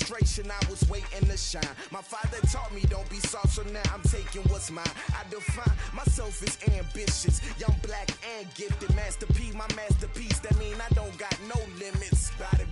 frustration, I was waiting to shine. My father taught me don't be soft, so now I'm taking what's mine. I define myself as ambitious, young, black, and gifted. Master P, my masterpiece, that mean I don't got no limits. Bout it,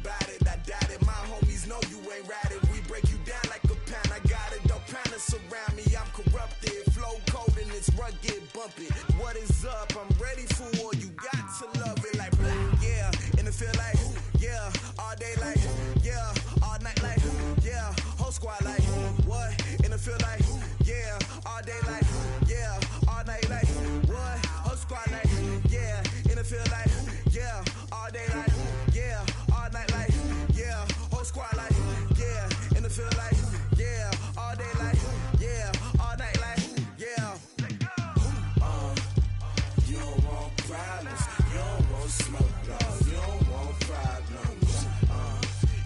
I doubt it. My homies know you ain't ratted. We break you down like a pound. I got it, don't panic surround me. I'm corrupted, flow cold and it's rugged, bumpy. What is up? I'm ready for war. You got to love it like black, yeah. And it feel like, yeah. All day like, yeah. All night like, yeah. Whole squad like, what? And it feel like, yeah. All day like, yeah. All night like, what? Whole squad like, yeah. And it feel like, yeah. All day like, yeah. All night like, yeah. Whole squad like, yeah. And it feel like, yeah. All day like, yeah. All night like, yeah. You don't want problems. You don't want smoke, dog. You don't want problems.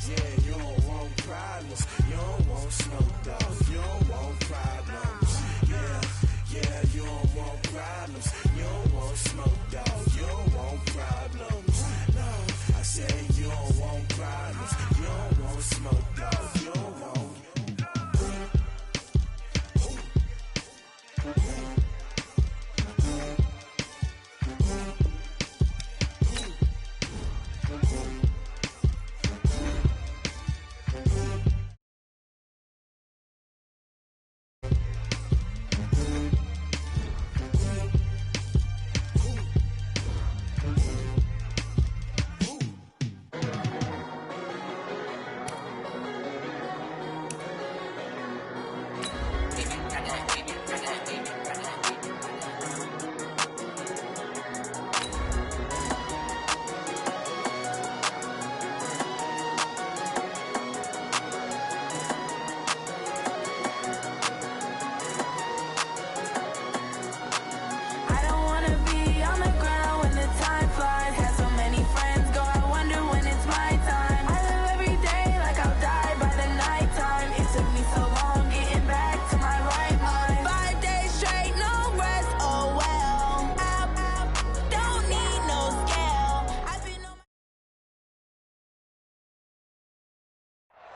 Yeah, you don't want problems. You don't want smoke, dog. You don't want problems. Yeah, you don't want problems. You don't want smoke, dog. You don't want problems. No, I said you don't want problems. You don't want smoke, dog. You don't want.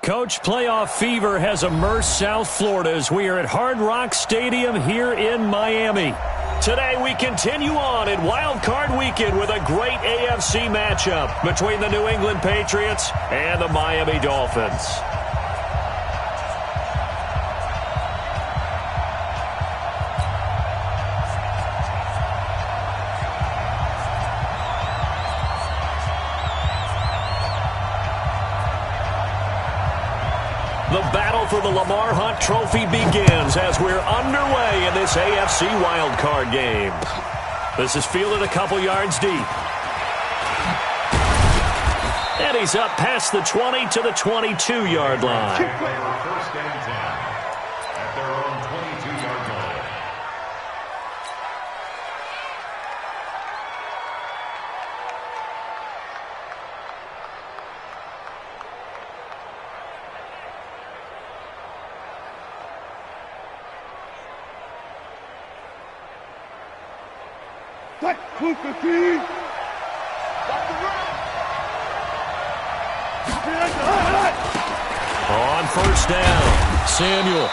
Coach, playoff fever has immersed South Florida as we are at Hard Rock Stadium here in Miami. Today we continue on in Wild Card Weekend with a great AFC matchup between the New England Patriots and the Miami Dolphins. The battle for the Lamar Hunt Trophy begins as we're underway in this AFC wildcard game. This is fielded a couple yards deep. And he's up past the 20 to the 22-yard line. First and 10 at their own 22-yard line. On first down, Samuel.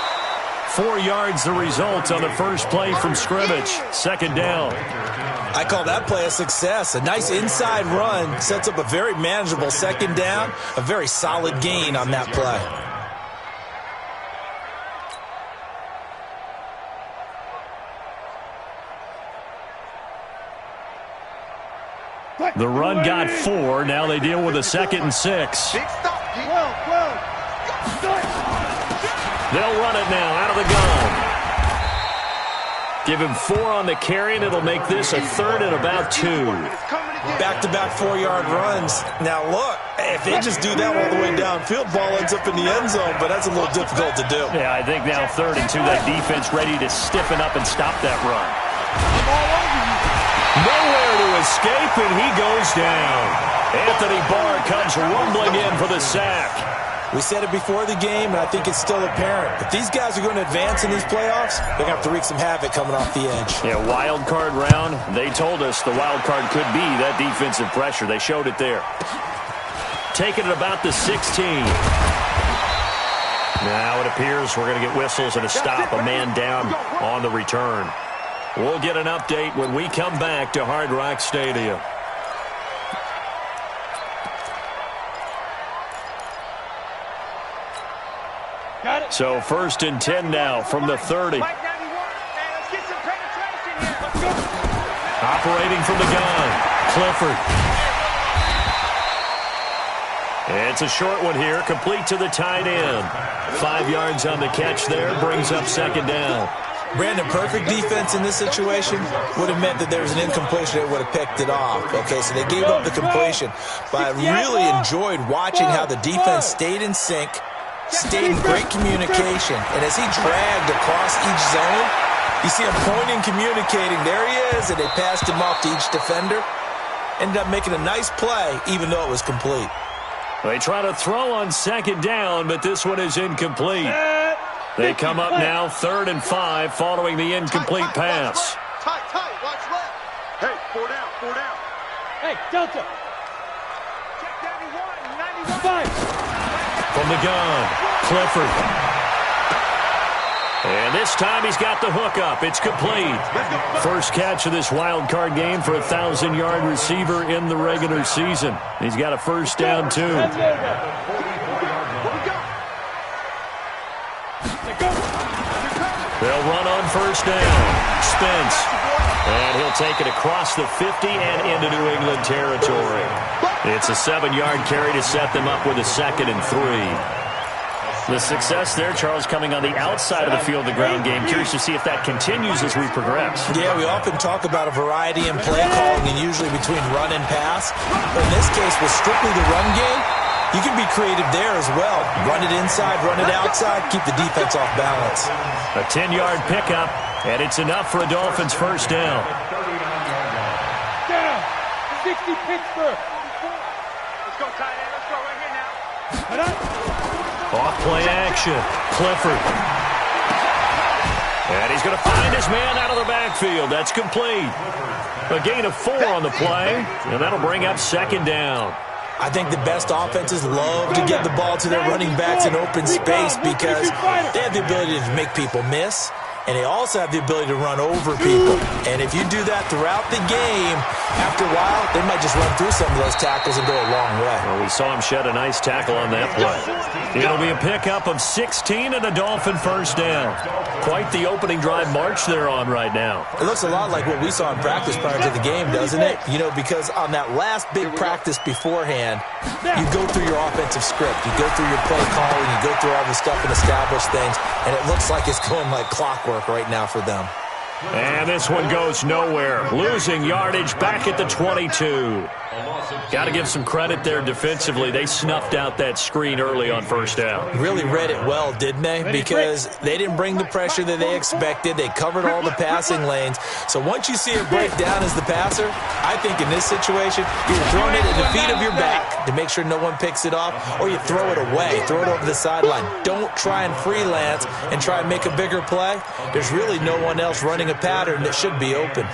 4 yards the result on the first play from scrimmage. Second down. I call that play a success. A nice inside run sets up a very manageable second down. A very solid gain on that play. The run got 4. Now they deal with a 2nd and 6. They'll run it now out of the gun. Give him 4 on the carry, and it'll make this a 3rd and about 2. Back-to-back 4-yard runs. Now, look, if they just do that all the way downfield, ball ends up in the end zone, but that's a little difficult to do. Yeah, I think now 3rd and 2, that defense ready to stiffen up and stop that run. Nowhere to escape, and he goes down. Anthony Barr comes rumbling in for the sack. We said it before the game, and I think it's still apparent. If these guys are going to advance in these playoffs, they're going to have to wreak some havoc coming off the edge. Yeah, wild card round. They told us the wild card could be that defensive pressure. They showed it there. Taking it about the 16. Now it appears we're going to get whistles and a stop, a man down on the return. We'll get an update when we come back to Hard Rock Stadium. So 1st and 10 now from the 30. Operating from the gun, Clifford. It's a short one here, complete to the tight end. 5 yards on the catch there, brings up 2nd down. Brandon, perfect defense in this situation would have meant that there was an incompletion that would have picked it off. Okay, so they gave up the completion. But I really enjoyed watching how the defense stayed in sync, stayed in great communication. And as he dragged across each zone, you see him pointing, communicating. There he is, and they passed him off to each defender. Ended up making a nice play, even though it was complete. They try to throw on 2nd down, but this one is incomplete. They come up now 3rd and 5 following the incomplete pass. Tight, watch left. Hey, 4 down. Hey, Delta. Check 91. From the gun, Clifford. And this time he's got the hook up. It's complete. First catch of this wild card game for a 1,000-yard receiver in the regular season. He's got a 1st down, too. They'll run on 1st down. Spence. And he'll take it across the 50 and into New England territory. It's a 7-yard carry to set them up with a 2nd and 3. The success there, Charles, coming on the outside of the field, the ground game. Curious to see if that continues as we progress. Yeah, we often talk about a variety in play calling and usually between run and pass. But in this case, with strictly the run game, you can be creative there as well. Run it inside, run it outside, keep the defense off balance. A 10-yard pickup, and it's enough for a Dolphins 1st down. Down. 60 Pittsburgh. Let's go, tight end. Let's go right here now. Off-play action, Clifford. And he's going to find his man out of the backfield. That's complete. A gain of 4 on the play, and that'll bring up 2nd down. I think the best offenses love to get the ball to their running backs in open space because they have the ability to make people miss, and they also have the ability to run over people. And if you do that throughout the game, after a while, they might just run through some of those tackles and go a long way. Well, we saw him shed a nice tackle on that play. It'll be a pickup of 16 and a Dolphin 1st down. Quite the opening drive march they're on right now. It looks a lot like what we saw in practice prior to the game, doesn't it? You know, because on that last big practice beforehand, you go through your offensive script. You go through your play calling. You go through all the stuff and establish things. And it looks like it's going like clockwork right now for them. And this one goes nowhere. Losing yardage back at the 22. Got to give some credit there defensively. They snuffed out that screen early on 1st down. Really read it well, didn't they? Because they didn't bring the pressure that they expected. They covered all the passing lanes. So once you see it break down as the passer, I think in this situation, you're throwing it at the feet of your back to make sure no one picks it off, or you throw it away, throw it over the sideline. Don't try and freelance and try and make a bigger play. There's really no one else running a pattern that should be open.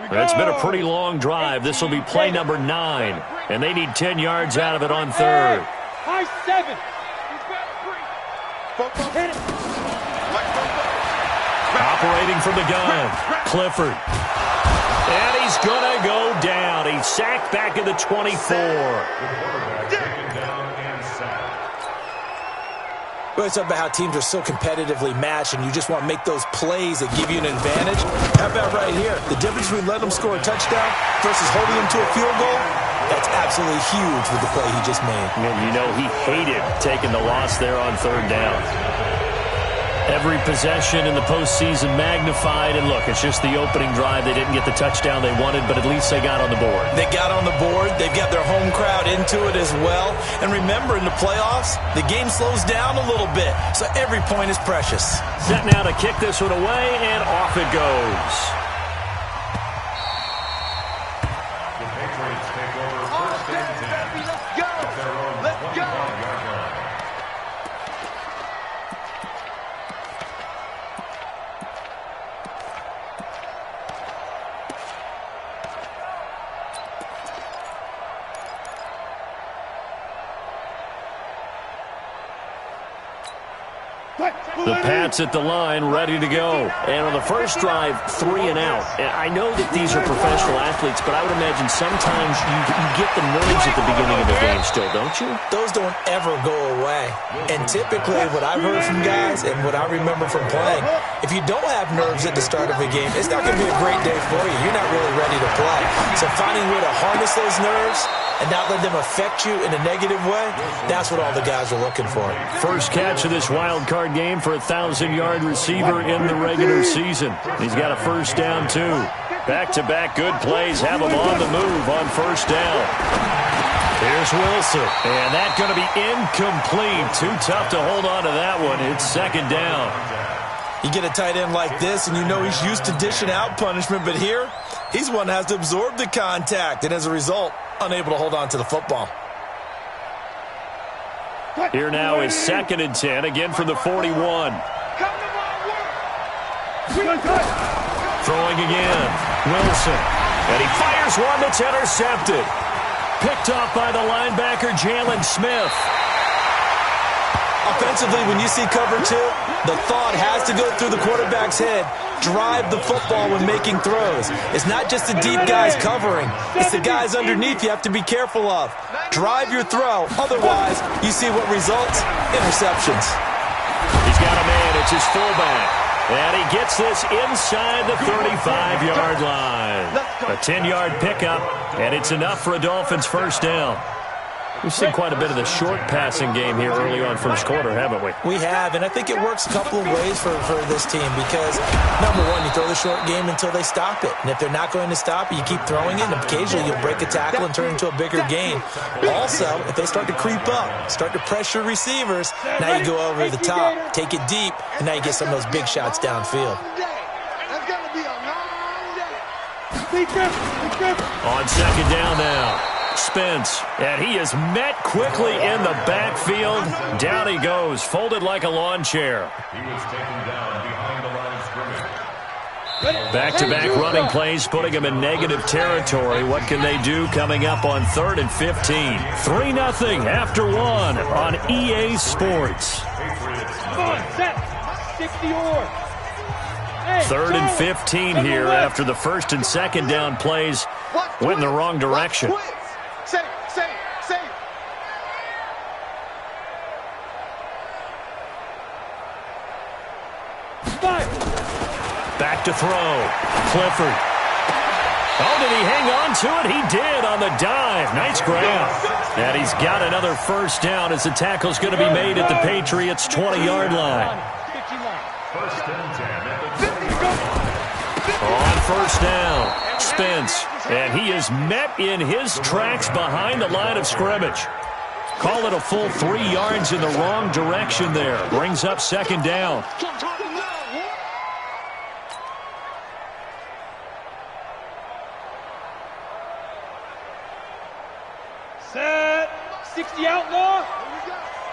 It's been a pretty long drive. This will be play number 9, and they need 10 yards out of it on 3rd. High 7. Operating from the gun, Clifford. And he's going to go down. He's sacked back at the 24. We always talk about how teams are so competitively matched and you just want to make those plays that give you an advantage. How about right here? The difference between letting them score a touchdown versus holding them to a field goal, that's absolutely huge with the play he just made. And you know he hated taking the loss there on 3rd down. Every possession in the postseason magnified, and look, it's just the opening drive. They didn't get the touchdown they wanted, but at least they got on the board. They got on the board. They've got their home crowd into it as well. And remember, in the playoffs, the game slows down a little bit, so every point is precious. Set now to kick this one away, and off it goes. The Patriots take over 1st and 10. Let's go. Let's go. The Pats at the line, ready to go. And on the first drive, 3 and out. And I know that these are professional athletes, but I would imagine sometimes you get the nerves at the beginning of the game still, don't you? Those don't ever go away. And typically what I've heard from guys and what I remember from playing, if you don't have nerves at the start of a game, it's not going to be a great day for you. You're not really ready to play. So finding a way to harness those nerves and not let them affect you in a negative way, that's what all the guys are looking for. First catch of this wild card game for a 1,000-yard receiver in the regular season. He's got a first down, too. Back-to-back good plays have him on the move on first down. Here's Wilson, and that's going to be incomplete. Too tough to hold on to that one. It's second down. You get a tight end like this, and you know he's used to dishing out punishment, but here, he's one that has to absorb the contact, and as a result, unable to hold on to the football. Here now is 2nd and 10, again from the 41. Throwing again, Wilson, and he fires one that's intercepted. Picked off by the linebacker, Jalen Smith. Offensively, when you see cover 2, the thought has to go through the quarterback's head. Drive the football when making throws. It's not just the deep guys covering. It's the guys underneath you have to be careful of. Drive your throw. Otherwise, you see what results? Interceptions. He's got a man. It's his fullback. And he gets this inside the 35-yard line. A 10-yard pickup, and it's enough for a Dolphins first down. We've seen quite a bit of the short passing game here early on first quarter, haven't we? We have, and I think it works a couple of ways for this team because, number one, you throw the short game until they stop it. And if they're not going to stop it, you keep throwing it, and occasionally you'll break a tackle and turn it into a bigger gain. Also, if they start to creep up, start to pressure receivers, now you go over the top, take it deep, and now you get some of those big shots downfield. On second down now. Spence, and he is met quickly in the backfield. Down he goes, folded like a lawn chair. He was taken down behind the line of scrimmage. Back-to-back running plays, putting him in negative territory. What can they do coming up on 3rd and 15? 3-0 after 1 on EA Sports. Come on, set. 60 or. 3rd and 15 here after the first and second down plays went in the wrong direction. Say. Back to throw. Clifford. Oh, did he hang on to it? He did on the dive. Nice grab. And he's got another first down as the tackle's going to be made at the Patriots' 20-yard line. First and 10 at the 20. On first down, Spence. And he is met in his tracks behind the line of scrimmage. Call it a full 3 yards in the wrong direction there. Brings up second down. Set. 60 outlaw.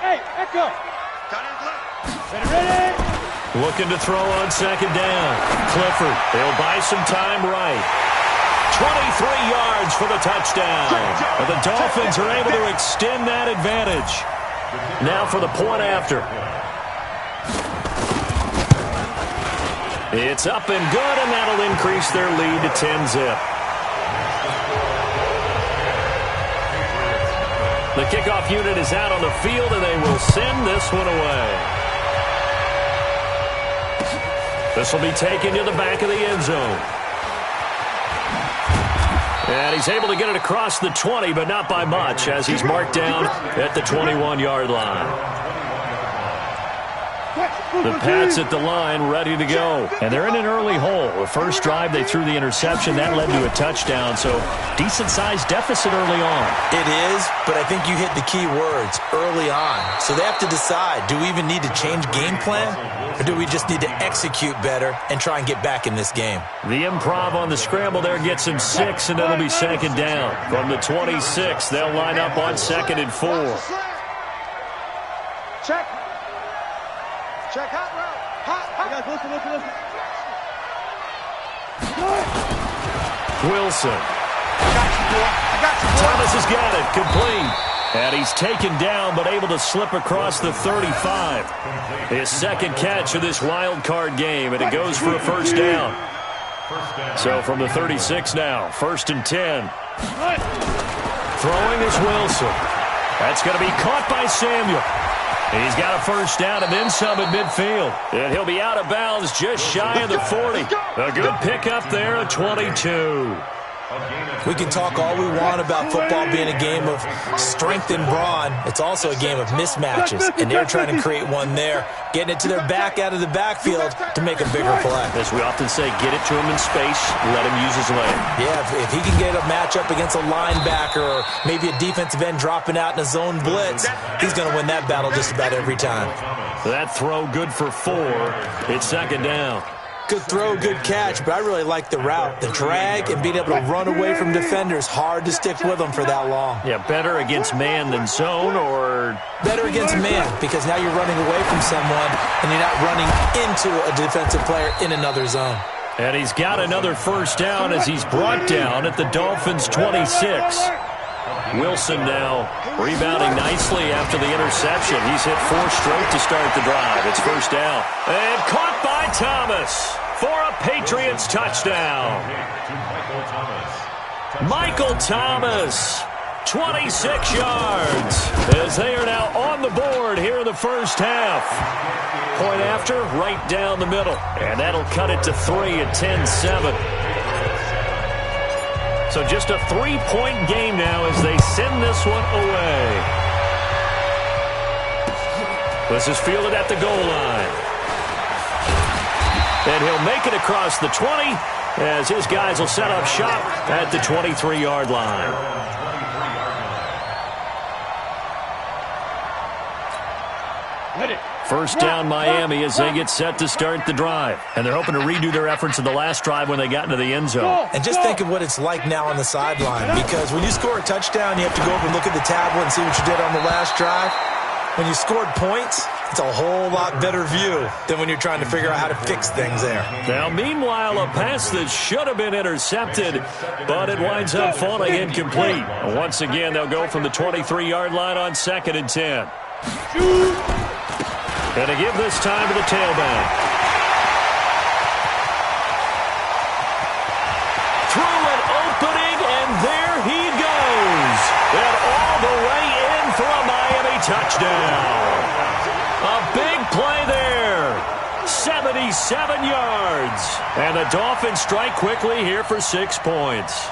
Hey, Echo. Ready. Looking to throw on second down. Clifford, they'll buy some time right. 23 yards for the touchdown. And the Dolphins are able to extend that advantage. Now for the point after. It's up and good, and that'll increase their lead to 10-zip. The kickoff unit is out on the field, and they will send this one away. This will be taken to the back of the end zone. And he's able to get it across the 20, but not by much, as he's marked down at the 21-yard line. The Pats at the line, ready to go. And they're in an early hole. The first drive, they threw the interception. That led to a touchdown, so decent-sized deficit early on. It is, but I think you hit the key words, early on. So they have to decide, do we even need to change game plan, or do we just need to execute better and try and get back in this game? The improv on the scramble there gets him 6, and it'll be second down. From the 26, they'll line up on 2nd and 4. Check. Check hot route. Hot. Listen. Wilson. I got you, boy. Thomas has got it. Complete. And he's taken down but able to slip across the 35. His second catch of this wild card game, and it goes for a first down. So from the 36 now, 1st and 10. Throwing is Wilson. That's going to be caught by Samuel. He's got a first down and then some at midfield. And he'll be out of bounds just shy of the 40. A good pickup there at 22. We can talk all we want about football being a game of strength and brawn. It's also a game of mismatches, and they're trying to create one there, getting it to their back out of the backfield to make a bigger play. As we often say, get it to him in space, let him use his leg. Yeah, if he can get a matchup against a linebacker or maybe a defensive end dropping out in a zone blitz, he's going to win that battle just about every time. That throw good for 4. It's 2nd down. Good throw, good catch, but I really like the route. The drag and being able to run away from defenders, hard to stick with them for that long. Yeah, better against man than zone, or? Better against man, because now you're running away from someone and you're not running into a defensive player in another zone. And he's got another first down as he's brought down at the Dolphins' 26. Wilson now rebounding nicely after the interception. He's hit 4 straight to start the drive. It's first down. And caught by Thomas for a Patriots touchdown. Michael Thomas, 26 yards, as they are now on the board here in the first half. Point after, right down the middle. And that'll cut it to 3 at 10-7. So just a 3-point game now as they send this one away. This is fielded at the goal line. And he'll make it across the 20 as his guys will set up shop at the 23-yard line. First down Miami as they get set to start the drive. And they're hoping to redo their efforts in the last drive when they got into the end zone. And just think of what it's like now on the sideline, because when you score a touchdown, you have to go over and look at the tablet and see what you did on the last drive. When you scored points, it's a whole lot better view than when you're trying to figure out how to fix things there. Now, meanwhile, a pass that should have been intercepted, but it winds up falling incomplete. Once again, they'll go from the 23-yard line on 2nd and 10. And to give this time to the tailback. Through an opening, and there he goes. And all the way in for a Miami touchdown. A big play there. 77 yards. And the Dolphins strike quickly here for 6 points.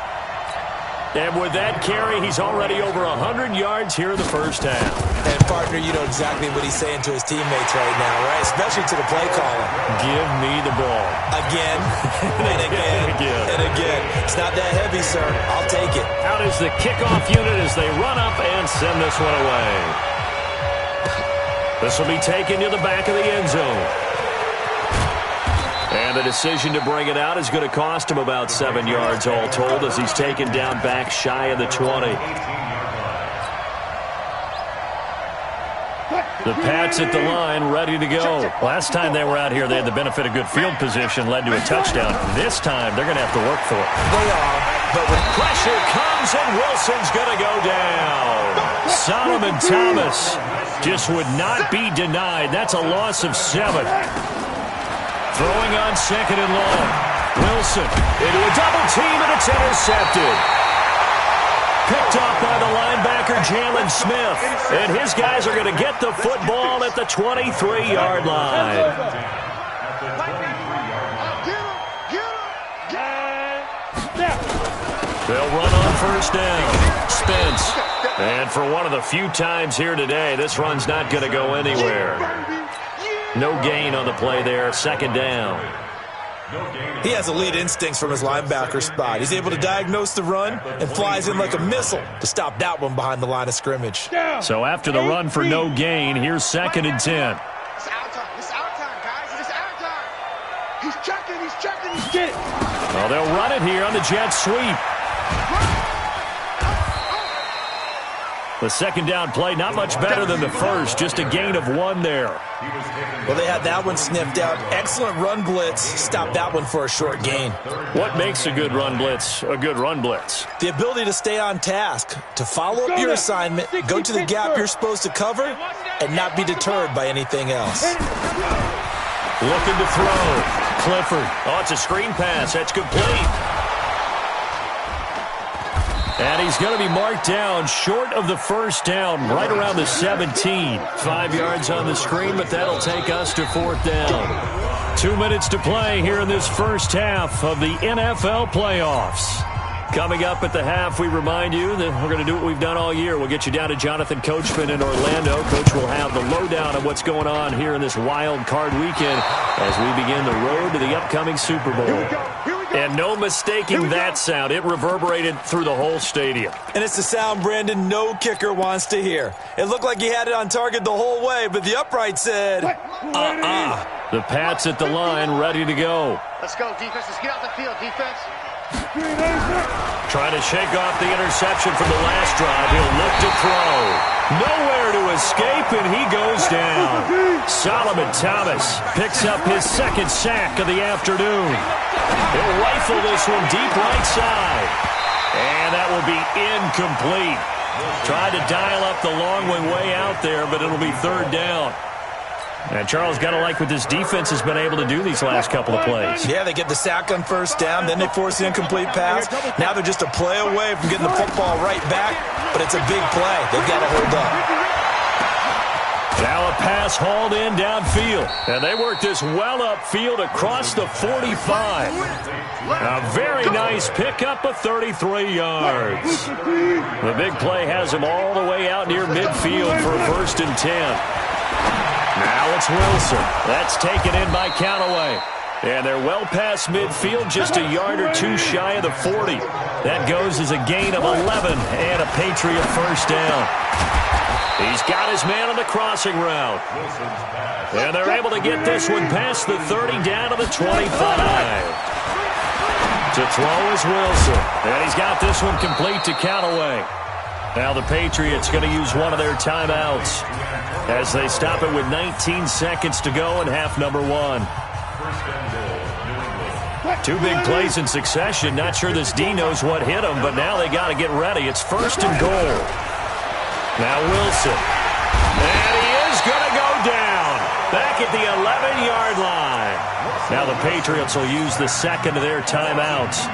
And with that carry, he's already over 100 yards here in the first half. And, partner, you know exactly what he's saying to his teammates right now, right? Especially to the play caller. Give me the ball. Again, and again, and again. It's not that heavy, sir. I'll take it. Out is the kickoff unit as they run up and send this one away. This will be taken to the back of the end zone. And the decision to bring it out is going to cost him about 7 yards all told as he's taken down back shy of the 20. The Pats at the line, ready to go. Last time they were out here, they had the benefit of good field position, led to a touchdown. This time, they're going to have to work for it. They are, but when Pressure comes, and Wilson's going to go down. Solomon Thomas just would not be denied. That's a loss of 7. Throwing on 2nd and long. Wilson into a double team, and it's intercepted. Picked off by the linebacker, Jalen Smith. And his guys are going to get the football at the 23-yard line. They'll run on first down. Spence. And for one of the few times here today, this run's not going to go anywhere. No gain on the play there, 2nd down. he has elite instincts from his linebacker spot. He's able to diagnose the run and flies in like a missile to stop that one behind the line of scrimmage. So after the run for no gain, here's 2nd and 10. It's our time. It's our time, guys. It's our time. He's checking. He's checking. He's getting. Well, they'll run it here on the jet sweep. The second down play, not much better than the first, just a gain of 1 there. Well, they had that one sniffed out. Excellent run blitz. Stopped that one for a short gain. What makes a good run blitz a good run blitz? The ability to stay on task, to follow up your assignment, go to the gap you're supposed to cover, and not be deterred by anything else. Looking to throw. Clifford. Oh, it's a screen pass. That's complete. And he's going to be marked down short of the first down, right around the 17. 5 yards on the screen, but that'll take us to 4th down. 2 minutes to play here in this first half of the NFL playoffs. Coming up at the half, we remind you that we're going to do what we've done all year. We'll get you down to Jonathan Coachman in Orlando. Coach will have the lowdown of what's going on here in this wild card weekend as we begin the road to the upcoming Super Bowl. And no mistaking that sound. It reverberated through the whole stadium. And it's the sound, Brandon, no kicker wants to hear. It looked like he had it on target the whole way, but the upright said, The Pats at the line, ready to go. Let's go, defense. Let's get out the field, defense. Trying to shake off the interception from the last drive. He'll look to throw. Nowhere to escape, and he goes down. Solomon Thomas picks up his second sack of the afternoon. He'll rifle this one deep right side. And that will be incomplete. Tried to dial up the long one way out there, but it'll be 3rd down. And Charles, got to like what this defense has been able to do these last couple of plays. Yeah, they get the sack on first down, then they force the incomplete pass. Now they're just a play away from getting the football right back, but it's a big play. They've got to hold up. Now a pass hauled in downfield. And they work this well upfield across the 45. A very nice pickup of 33 yards. The big play has him all the way out near midfield for 1st and 10. Now it's Wilson. That's taken in by Callaway. And they're well past midfield, just a yard or 2 shy of the 40. That goes as a gain of 11 and a Patriot first down. He's got his man on the crossing route. And they're able to get this one past the 30 down to the 25. To throw is Wilson. And he's got this one complete to Callaway. Now the Patriots going to use one of their timeouts as they stop it with 19 seconds to go in half number 1. 2 big plays in succession. Not sure this D knows what hit him, but now they got to get ready. It's 1st and goal. Now Wilson. And he is going to go down. Back at the 11-yard line. Now the Patriots will use the second of their timeouts,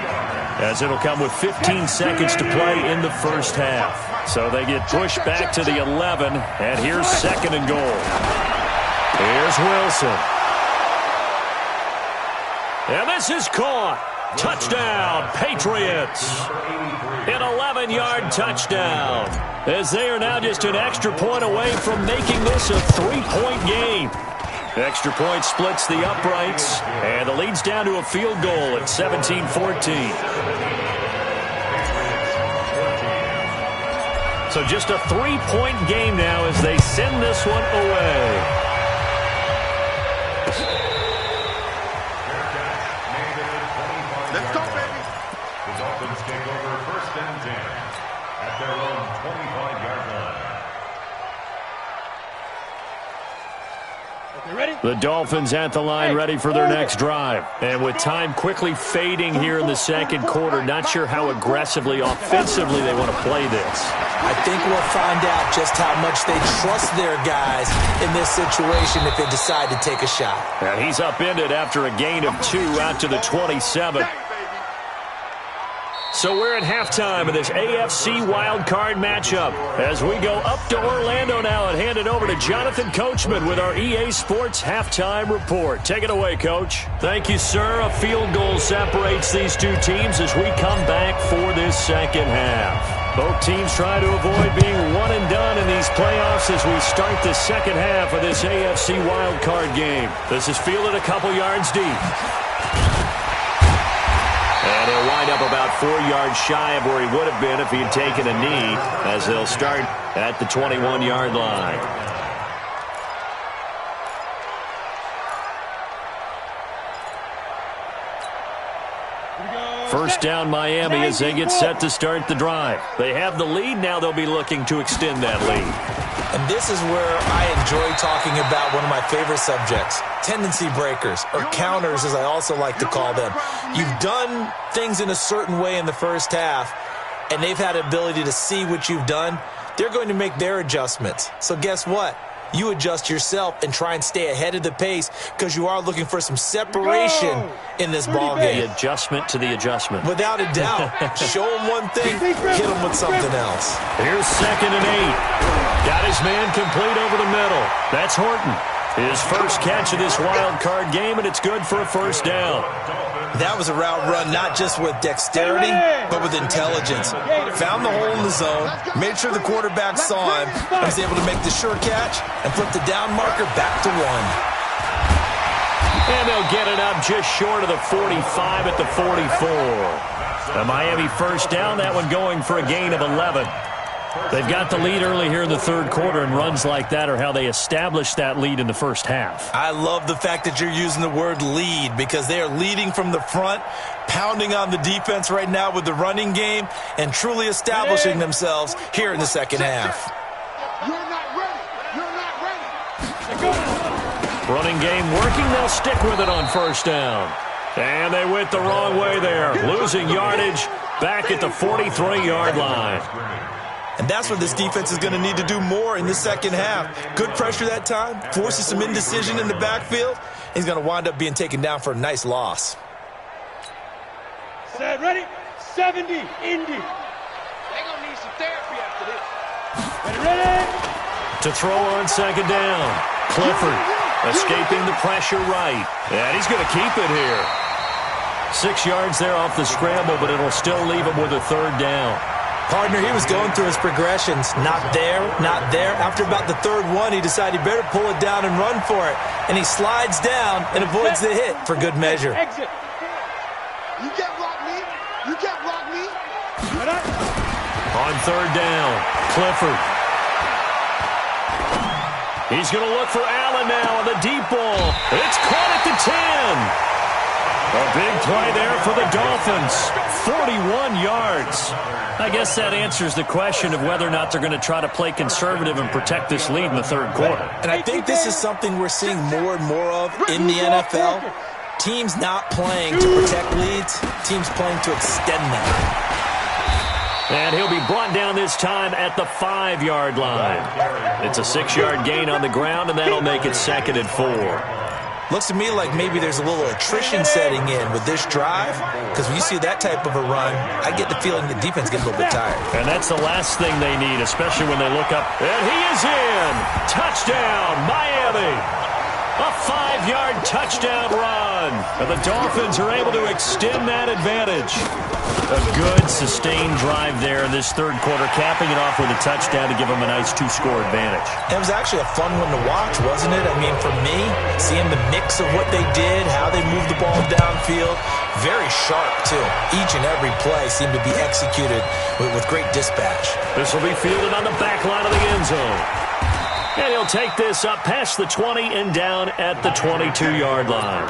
as it'll come with 15 seconds to play in the first half. So they get pushed back to the 11, and here's 2nd and goal. Here's Wilson. And this is caught. Touchdown, Patriots. An 11-yard touchdown, as they are now just an extra point away from making this a 3-point game. Extra point splits the uprights, and the lead's down to a field goal at 17-14. So just a 3-point game now as they send this one away. Let's go, baby. The Dolphins take over 1st and 10 at their own 25-yard line. The Dolphins at the line, ready for their next drive. And with time quickly fading here in the second quarter, not sure how aggressively, offensively they want to play this. I think we'll find out just how much they trust their guys in this situation if they decide to take a shot. And he's upended after a gain of 2 out to the 27. So we're at halftime of this AFC wildcard matchup as we go up to Orlando now and hand it over to Jonathan Coachman with our EA Sports halftime report. Take it away, Coach. Thank you, sir. A field goal separates these 2 teams as we come back for this second half. Both teams try to avoid being one and done in these playoffs as we start the second half of this AFC wildcard game. This is fielded a couple yards deep. And he'll wind up about 4 yards shy of where he would have been if he had taken a knee, as they'll start at the 21-yard line. First down Miami as they get set to start the drive. They have the lead. Now they'll be looking to extend that lead. And this is where I enjoy talking about one of my favorite subjects, tendency breakers, or counters as I also like to call them. You've done things in a certain way in the first half, and they've had the ability to see what you've done. They're going to make their adjustments. So guess what? You adjust yourself and try and stay ahead of the pace because you are looking for some separation in this ball game. The adjustment to the adjustment. Without a doubt. Show them one thing, hit them with something else. Here's 2nd and 8. Got his man complete over the middle. That's Horton. His first catch of this wild card game, and it's good for a first down. That was a route run not just with dexterity, but with intelligence. Found the hole in the zone, made sure the quarterback saw him, and was able to make the sure catch and flip the down marker back to 1. And they'll get it up just short of the 45 at the 44. The Miami first down, that one going for a gain of 11. They've got the lead early here in the third quarter, and runs like that are how they establish that lead in the first half. I love the fact that you're using the word lead because they are leading from the front, pounding on the defense right now with the running game, and truly establishing themselves here in the second half. You're not ready. You're not ready. Running game working. They'll stick with it on first down. And they went the wrong way there, losing yardage back at the 43-yard line. And that's what this defense is going to need to do more in the second half. Good pressure that time, forces some indecision in the backfield. He's going to wind up being taken down for a nice loss. Set, ready? 70, Indy. They're going to need some therapy after this. Ready? To throw on second down. Clifford escaping the pressure right. And he's going to keep it here. 6 yards there off the scramble, but it'll still leave him with a third down. Partner, he was going through his progressions. Not there, not there. After about the third one, he decided he better pull it down and run for it. And he slides down and avoids the hit for good measure. Exit. You can't block me. You can't block me. On third down, Clifford. He's going to look for Allen now on the deep ball. It's caught at the 10. A big play there for the Dolphins. 41 yards. I guess that answers the question of whether or not they're going to try to play conservative and protect this lead in the third quarter. And I think this is something we're seeing more and more of in the NFL. Teams not playing to protect leads, teams playing to extend them. And he'll be brought down this time at the 5-yard line. It's a 6-yard gain on the ground, and that'll make it 2nd and 4. Looks to me like maybe there's a little attrition setting in with this drive, because when you see that type of a run, I get the feeling the defense gets a little bit tired. And that's the last thing they need, especially when they look up. And he is in! Touchdown, Miami! A 5-yard touchdown run. And the Dolphins are able to extend that advantage. A good, sustained drive there in this third quarter, capping it off with a touchdown to give them a nice 2-score advantage. It was actually a fun one to watch, wasn't it? I mean, for me, seeing the mix of what they did, how they moved the ball downfield, very sharp, too. Each and every play seemed to be executed with great dispatch. This will be fielded on the back line of the end zone. And he'll take this up past the 20 and down at the 22-yard line.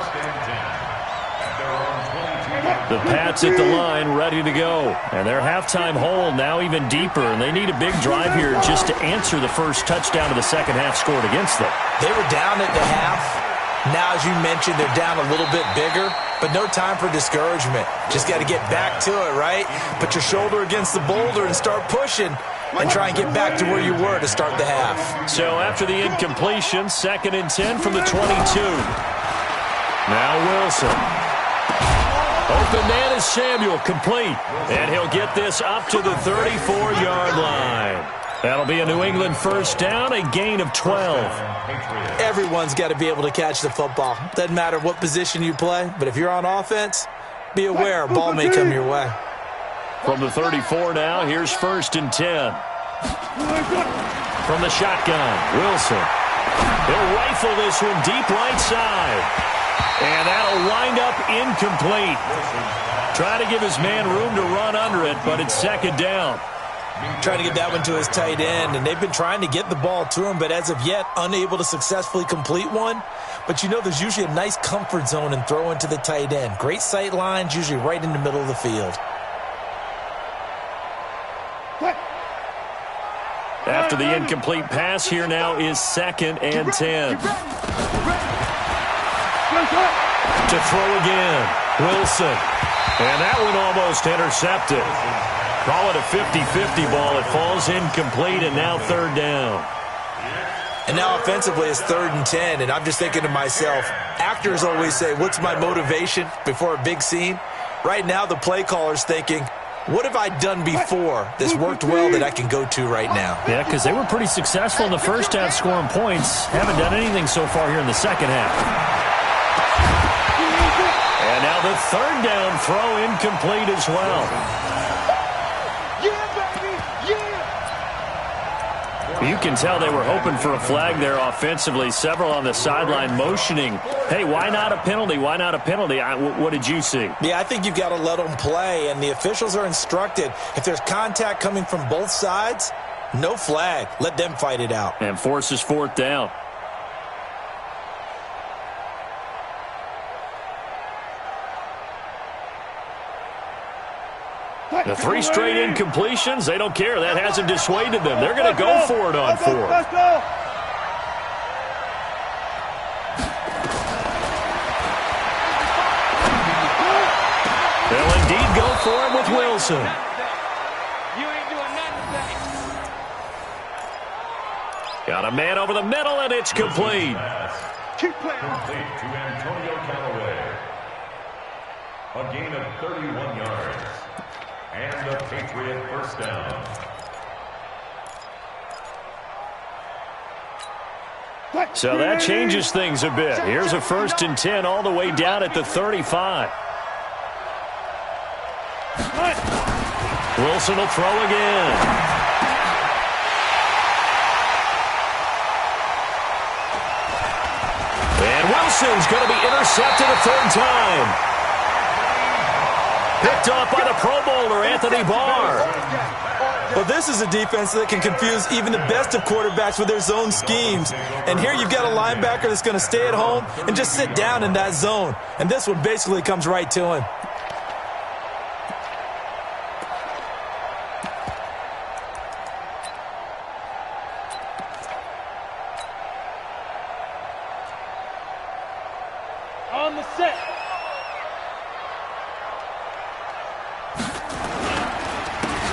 The Pats at the line ready to go. And their halftime hole now even deeper. And they need a big drive here just to answer the first touchdown of the second half scored against them. They were down at the half. Now, as you mentioned, they're down a little bit bigger. But no time for discouragement. Just got to get back to it, right? Put your shoulder against the boulder and start pushing. And try and get back to where you were to start the half. So after the incompletion, 2nd and 10 from the 22. Now Wilson. Open man is Samuel, complete. And he'll get this up to the 34-yard line. That'll be a New England first down, a gain of 12. Everyone's got to be able to catch the football. Doesn't matter what position you play, but if you're on offense, be aware a ball may come your way. From the 34 now, here's 1st and 10. From the shotgun, Wilson. He'll rifle this one deep right side. And that'll wind up incomplete. Try to give his man room to run under it, but it's 2nd down. Trying to get that one to his tight end, and they've been trying to get the ball to him, but as of yet, unable to successfully complete one. But you know, there's usually a nice comfort zone in throwing to the tight end. Great sight lines, usually right in the middle of the field. After the incomplete pass, here now is 2nd and 10. To throw again, Wilson. And that one almost intercepted. Call it a 50-50 ball. It falls incomplete, and now 3rd down. And now offensively it's 3rd and 10, and I'm just thinking to myself, actors always say, what's my motivation before a big scene? Right now the play caller's thinking, what have I done before that's worked well that I can go to right now? Yeah, because they were pretty successful in the first half scoring points. Haven't done anything so far here in the second half. And now the 3rd down throw incomplete as well. You can tell they were hoping for a flag there offensively. Several on the sideline motioning, hey, why not a penalty? Why not a penalty? What did you see? Yeah, I think you've got to let them play, and the officials are instructed. If there's contact coming from both sides, no flag. Let them fight it out. And forces 4th down. The 3 straight incompletions, they don't care. That hasn't dissuaded them. They're going to go for it on 4th. Let's go. They'll indeed go for it with Wilson. You ain't doing nothing. Got a man over the middle, and it's complete. Keep playing. Complete to Antonio Callaway. A gain of 31 yards. And a Patriot 1st down. So that changes things a bit. Here's a 1st and 10 all the way down at the 35. Wilson will throw again. And Wilson's going to be intercepted a 3rd time. Picked off by the Pro Bowler, Anthony Barr. Well, this is a defense that can confuse even the best of quarterbacks with their zone schemes. And here you've got a linebacker that's going to stay at home and just sit down in that zone. And this one basically comes right to him. On the set.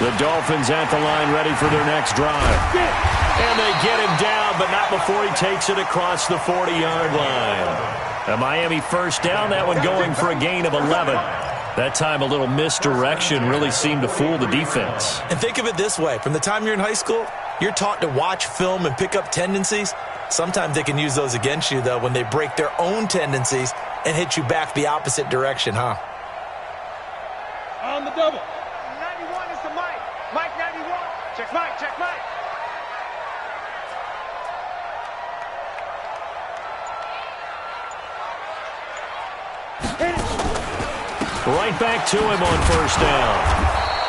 The Dolphins at the line ready for their next drive. And they get him down, but not before he takes it across the 40-yard line. A Miami 1st down, that one going for a gain of 11. That time a little misdirection really seemed to fool the defense. And think of it this way. From the time you're in high school, you're taught to watch film and pick up tendencies. Sometimes they can use those against you, though, when they break their own tendencies and hit you back the opposite direction, huh? On the double. 91 is the Mike. Mike 91. Check Mike, check Mike. Right back to him on 1st down.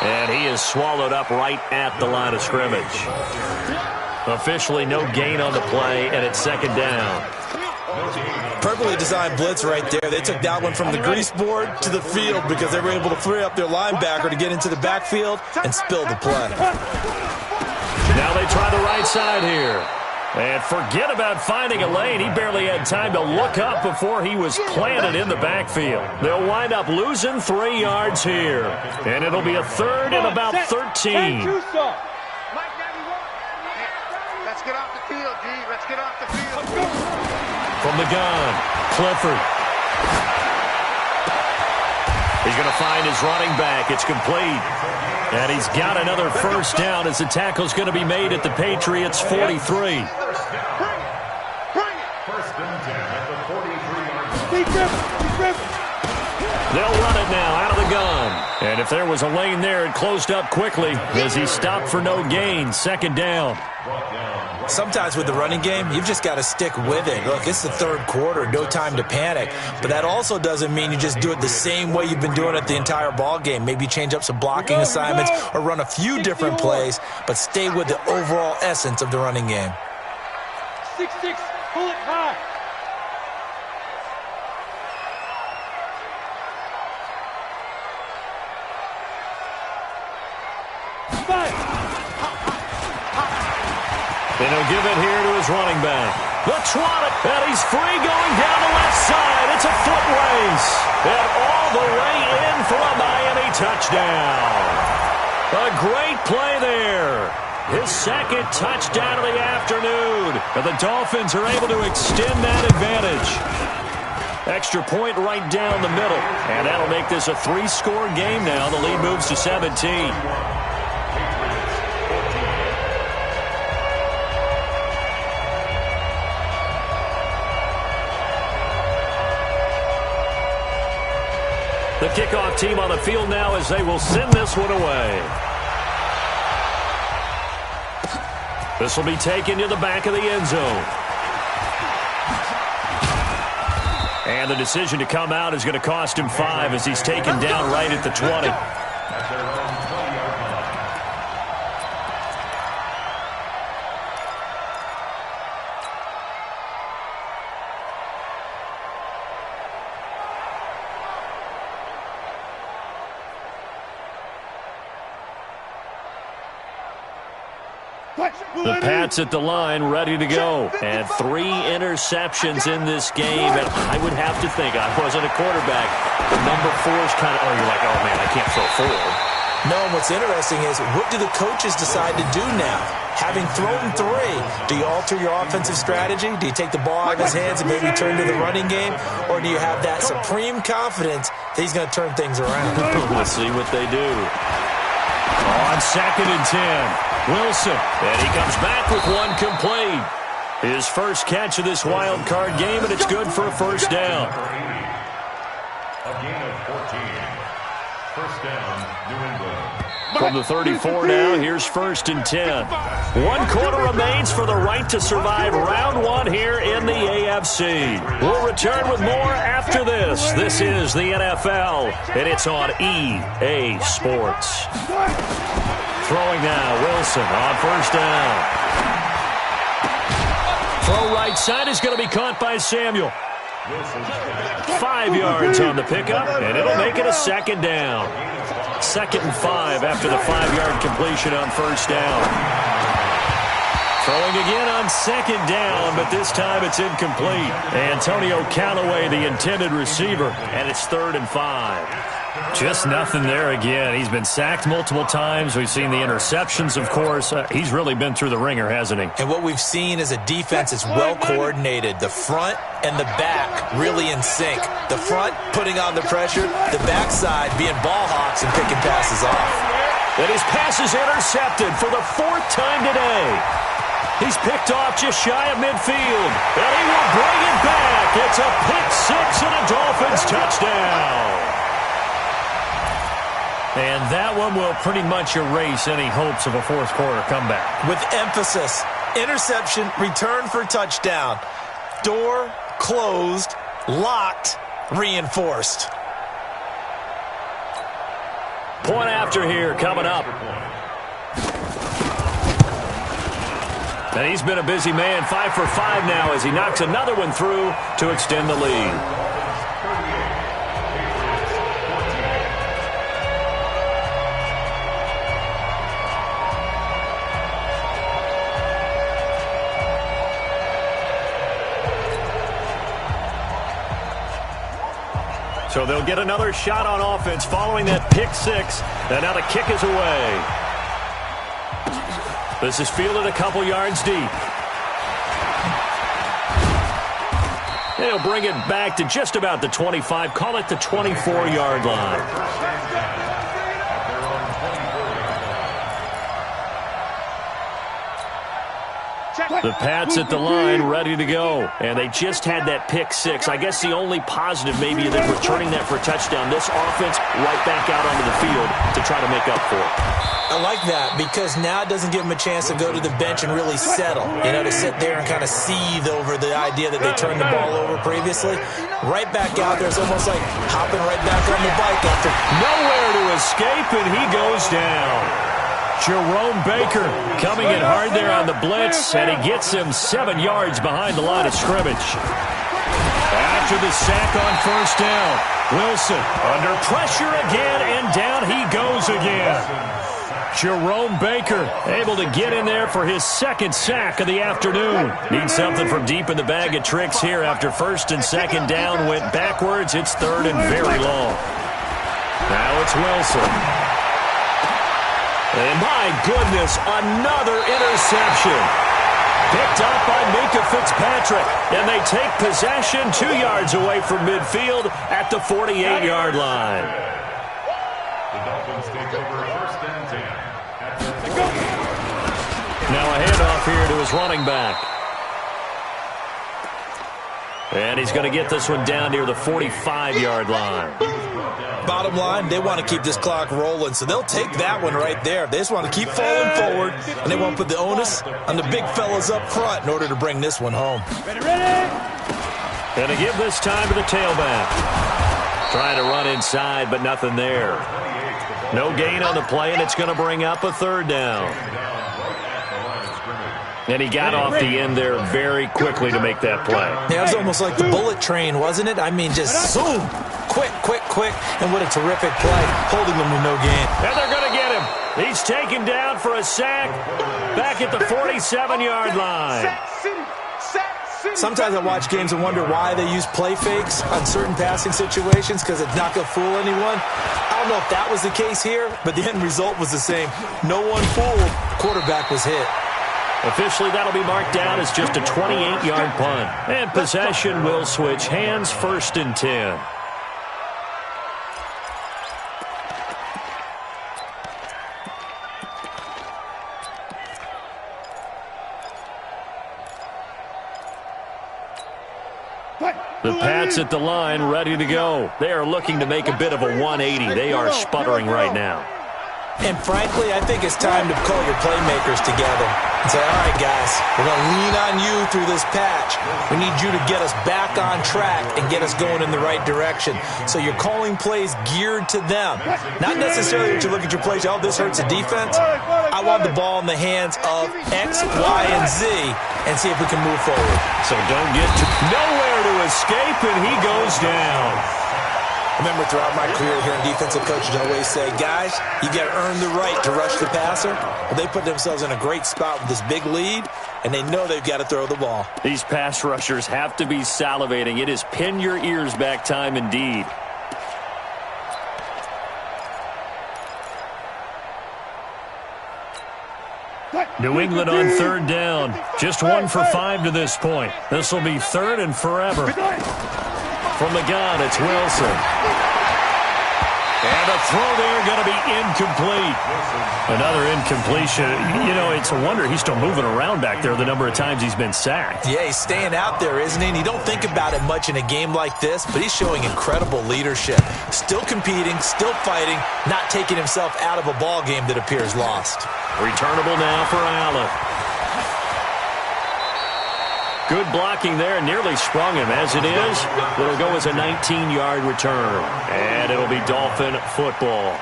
And he is swallowed up right at the line of scrimmage. Officially no gain on the play, and it's 2nd down. Perfectly designed blitz right there. They took that one from the grease board to the field because they were able to free up their linebacker to get into the backfield and spill the play. Now they try the right side here. And forget about finding a lane. He barely had time to look up before he was planted in the backfield. They'll wind up losing 3 yards here. And it'll be a 3rd and about 13. Mike 91. Let's get off the field, D. Let's get off the field. From the gun, Clifford. He's going to find his running back. It's complete. And he's got another 1st down as the tackle's going to be made at the Patriots' 43. Bring it. 1st and 10 at the 43-yard line. They'll run it now out of the gun. And if there was a lane there, it closed up quickly as he stopped for no gain. 2nd down. Brought down Sometimes with the running game, you've just got to stick with it. Look, it's the third quarter, no time to panic. But that also doesn't mean you just do it the same way you've been doing it the entire ball game. Maybe change up some blocking assignments or run a few different plays, but stay with the overall essence of the running game. 6-6, pull it high. And he'll give it here to his running back. The trot, and he's free going down the left side. It's a foot race. And all the way in for a Miami touchdown. A great play there. His second touchdown of the afternoon. And the Dolphins are able to extend that advantage. Extra point right down the middle. And that'll make this a 3-score game now. The lead moves to 17. The kickoff team on the field now as they will send this one away. This will be taken to the back of the end zone. And the decision to come out is going to cost him 5 as he's taken down right at the 20. The Pats at the line, ready to go. And 3 interceptions in this game. And I would have to think, I wasn't a quarterback, number 4 is kind of, you're like, oh, man, I can't throw 4. No, and what's interesting is, what do the coaches decide to do now? Having thrown 3, do you alter your offensive strategy? Do you take the ball out of his hands and maybe turn to the running game? Or do you have that supreme confidence that he's going to turn things around? We'll see what they do. On 2nd and 10. Wilson, and he comes back with 1 complete. His first catch of this wild card game, and it's good for a first down. A gain of 14. First down, New England. From the 34 now, here's 1st and 10. 1 quarter remains for the right to survive round 1 here in the AFC. We'll return with more after this. This is the NFL, and it's on EA Sports. Throwing now, Wilson on 1st down. Throw right side is going to be caught by Samuel. 5 yards on the pickup, and it'll make it a 2nd down. 2nd and 5 after the 5-yard completion on 1st down. Throwing again on 2nd down, but this time it's incomplete. Antonio Callaway, the intended receiver, and it's 3rd and 5. Just nothing there again. He's been sacked multiple times. We've seen the interceptions, of course. He's really been through the ringer, hasn't he? And what we've seen is a defense that's well coordinated. The front and the back really in sync. The front putting on the pressure, the backside being ball hawks and picking passes off. And his pass is intercepted for the 4th time today. He's picked off just shy of midfield. And he will bring it back. It's a pick 6 and a Dolphins touchdown. And that one will pretty much erase any hopes of a 4th quarter comeback. With emphasis, interception, return for touchdown. Door closed, locked, reinforced. Point after here coming up. And he's been a busy man, 5 for 5 now as he knocks another one through to extend the lead. So they'll get another shot on offense following that pick 6. And now the kick is away. This is fielded a couple yards deep. They'll bring it back to just about the 25. Call it the 24-yard line. The Pats at the line, ready to go. And they just had that pick six. I guess the only positive maybe is that returning that for a touchdown. This offense right back out onto the field to try to make up for it. I like that because now it doesn't give them a chance to go to the bench and really settle. You know, to sit there and kind of seethe over the idea that they turned the ball over previously. Right back out there. It's almost like hopping right back on the bike after. Nowhere to escape, and he goes down. Jerome Baker coming in hard there on the blitz, and he gets him 7 yards behind the line of scrimmage. After the sack on first down, Wilson under pressure again, and down he goes again. Jerome Baker able to get in there for his second sack of the afternoon. Needs something from deep in the bag of tricks here after first and second down went backwards. It's third and very long. Now it's Wilson. And my goodness, another interception. Picked up by Minka Fitzpatrick. And they take possession 2 yards away from midfield at the 48-yard line. The Dolphins take over first and 10 at the 48. Now a handoff here to his running back. And he's going to get this one down near the 45-yard line. Bottom line, they want to keep this clock rolling, so they'll take that one right there. They just want to keep falling forward, and they want to put the onus on the big fellas up front in order to bring this one home. Going to give this time to the tailback. Trying to run inside, but nothing there. No gain on the play, and it's going to bring up a third down. And he got off the end there very quickly to make that play. Yeah, it was almost like the bullet train, wasn't it? I mean, just zoom. Quick, quick, quick. And what a terrific play, holding them to no gain. And they're going to get him. He's taken down for a sack back at the 47-yard line. Sometimes I watch games and wonder why they use play fakes on certain passing situations because it's not going to fool anyone. I don't know if that was the case here, but the end result was the same. No one fooled. Quarterback was hit. Officially, that'll be marked down as just a 28-yard punt. And possession will switch hands, first and 10. The Pats at the line, ready to go. They are looking to make a bit of a 180. They are sputtering right now. And frankly, I think it's time to call your playmakers together and say, all right, guys, we're going to lean on you through this patch. We need you to get us back on track and get us going in the right direction. So you're calling plays geared to them. Not necessarily that you look at your plays, oh, this hurts the defense. I want the ball in the hands of X, Y, and Z and see if we can move forward. So don't get nowhere to escape, and he goes down. I remember throughout my career here in defensive coaches, I always say, guys, you got to earn the right to rush the passer. Well, they put themselves in a great spot with this big lead, and they know they've got to throw the ball. These pass rushers have to be salivating. It is pin your ears back time indeed. New England on third down. Just 1 for 5 to this point. This will be third and forever. From the gun, it's Wilson. And a throw there going to be incomplete. Another incompletion. You know, it's a wonder he's still moving around back there the number of times he's been sacked. Yeah, he's staying out there, isn't he? And you don't think about it much in a game like this, but he's showing incredible leadership. Still competing, still fighting, not taking himself out of a ball game that appears lost. Returnable now for Allen. Good blocking there, nearly sprung him. As it is, it'll go as a 19-yard return. And it'll be Dolphin football.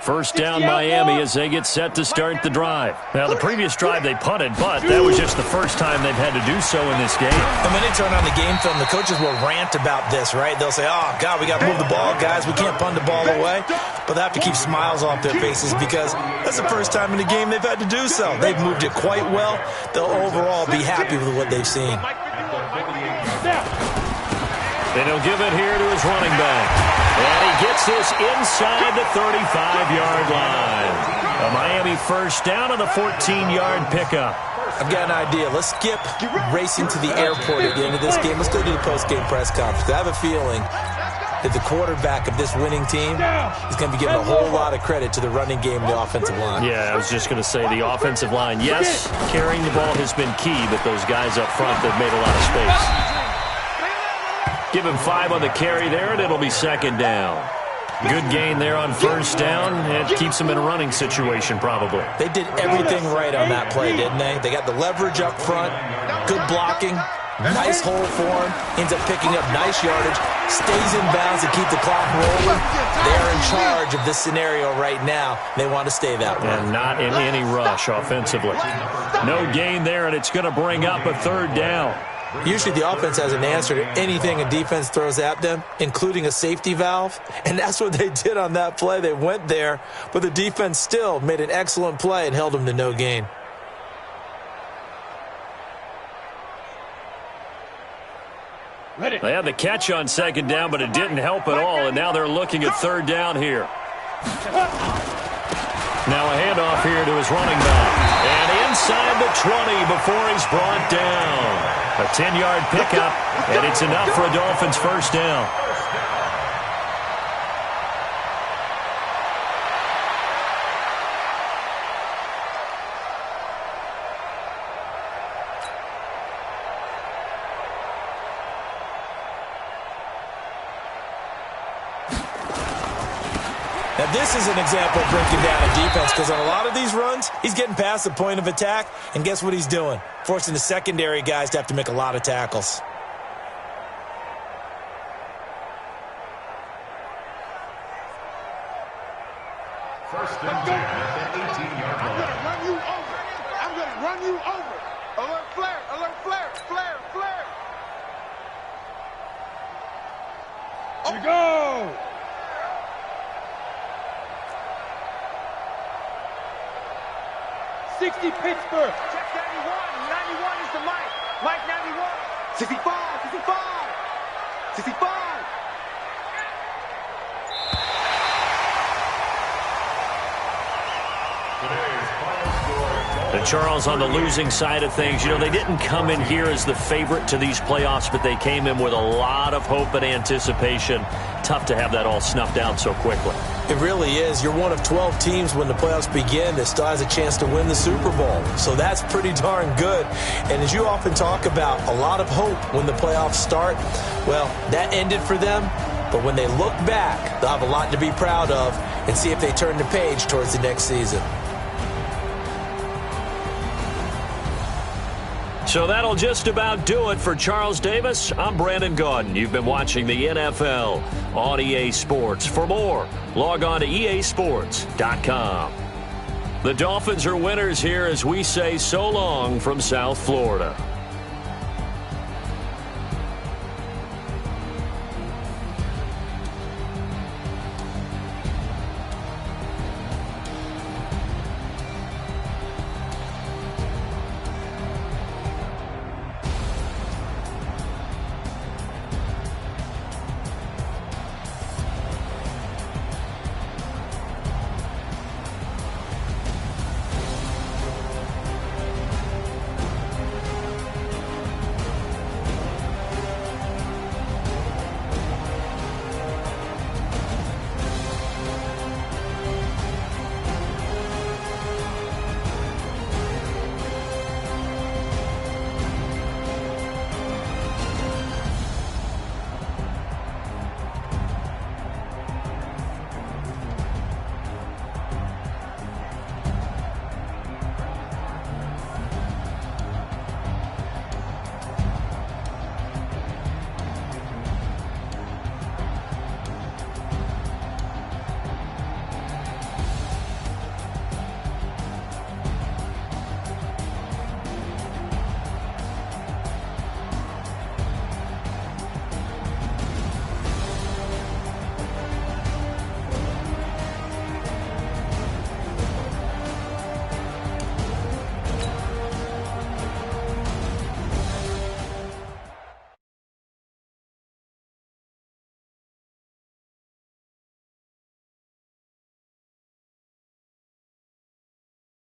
First down Miami as they get set to start the drive. Now, the previous drive they punted, but that was just the first time they've had to do so in this game. And when they turn on the game film, the coaches will rant about this, right? They'll say, oh, God, we got to move the ball, guys. We can't punt the ball away. But they have to keep smiles off their faces because that's the first time in the game they've had to do so. They've moved it quite well. They'll overall be happy with what they've seen. And he'll give it here to his running back. And he gets this inside the 35-yard line. A Miami first down on the 14-yard pickup. I've got an idea. Let's skip racing to the airport at the end of this game. Let's go to the post-game press conference. I have a feeling that the quarterback of this winning team is going to be giving a whole lot of credit to the running game and the offensive line. Yeah, I was just going to say the offensive line, yes, carrying the ball has been key, but those guys up front, they've made a lot of space. Give him 5 on the carry there, and it'll be second down. Good gain there on first down. It keeps them in a running situation, probably. They did everything right on that play, didn't they? They got the leverage up front, good blocking, nice hole for him, ends up picking up nice yardage, stays in bounds to keep the clock rolling. They're in charge of this scenario right now. They want to stay that way. And not in any rush offensively. No gain there, and it's going to bring up a third down. Usually the offense has an answer to anything a defense throws at them, including a safety valve, and that's what they did on that play. They went there, but the defense still made an excellent play and held them to no gain. They had the catch on second down, but it didn't help at all, and now they're looking at third down here. Now a handoff here to his running back. And inside the 20 before he's brought down. A 10-yard pickup, and it's enough for a Dolphins first down. Now, this is an example of breaking down a defense, because on a lot of these runs, he's getting past the point of attack, and guess what he's doing? Forcing the secondary guys to have to make a lot of tackles. First and 10 at the 18-yard line. I'm going to run you over. I'm going to run you over. Alert flare, alert flare, flare, flare. Here we go. '60 Pittsburgh. Check 91. 91 is the Mike. Mike 91. 65, 65, 65. And Charles, on the losing side of things, you know, they didn't come in here as the favorite to these playoffs, but they came in with a lot of hope and anticipation. Tough to have that all snuffed out so quickly. It really is. You're one of 12 teams when the playoffs begin that still has a chance to win the Super Bowl. So that's pretty darn good. And as you often talk about, a lot of hope when the playoffs start. Well, that ended for them. But when they look back, they'll have a lot to be proud of and see if they turn the page towards the next season. So that'll just about do it for Charles Davis. I'm Brandon Gaudin. You've been watching the NFL on EA Sports. For more, log on to easports.com. The Dolphins are winners here as we say so long from South Florida.